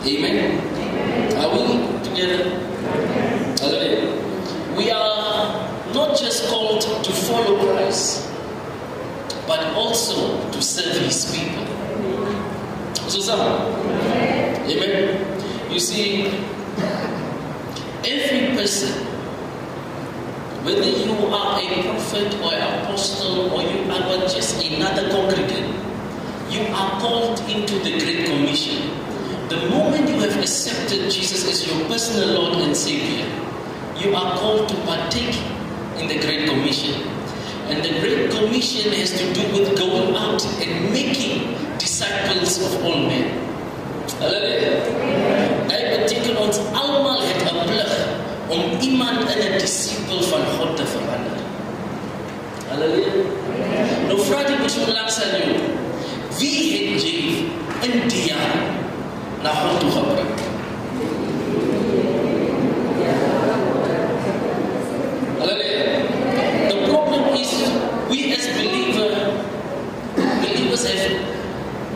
Amen. Are we together? Hallelujah. We are not just called to follow Christ, but also to serve His people. So, amen. You see, every person, whether you are a prophet or an apostle or you are just another congregant, you are called into the Great Commission. The moment you have accepted Jesus as your personal Lord and Savior, you are called to partake in the Great Commission. And the Great Commission has to do with going out and making disciples of all men. Hallelujah. Hy beteken ons almal het 'n plig om iemand in 'n disipel van God te verander. Halleluja. Nou vra die persoon langs aan jou, wie het jy in die jaar na God toe gebring? Hallelujah. The problem is, we as believers have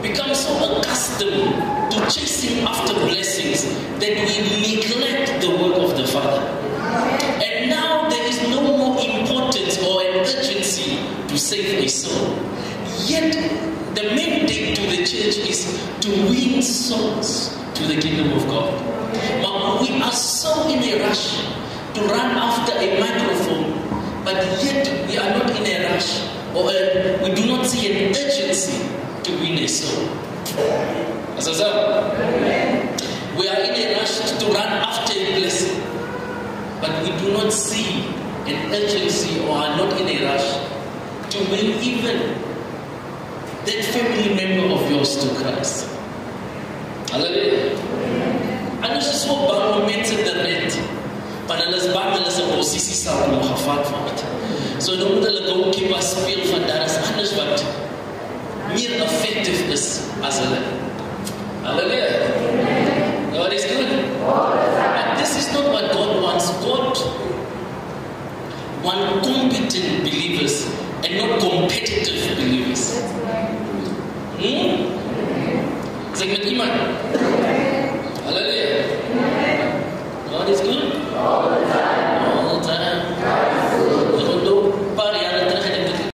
become so accustomed to chasing after blessings that we neglect the work of the Father. And now there is no more importance or an urgency to save a soul. Yet the mandate to the church is to win souls to the kingdom of God. But we are so in a rush to run after a microphone, but yet we are not in a rush, or we do not see an urgency to win a soul. We are in a rush to run after a blessing, but we do not see an urgency or are not in a rush to win even that family member of yours to Christ. Hallelujah. En ons is so bang om mense te red, want hulle is bang hulle se posisie sal nog gevat word. So dan moet hulle goalkeeper speel van daar is anders wat meer effective is as hulle. Hallelujah. God is good. But this is not what God wants. God wants competent believers and not competitive believers. Zeg met iemand. Hallelujah. God is good.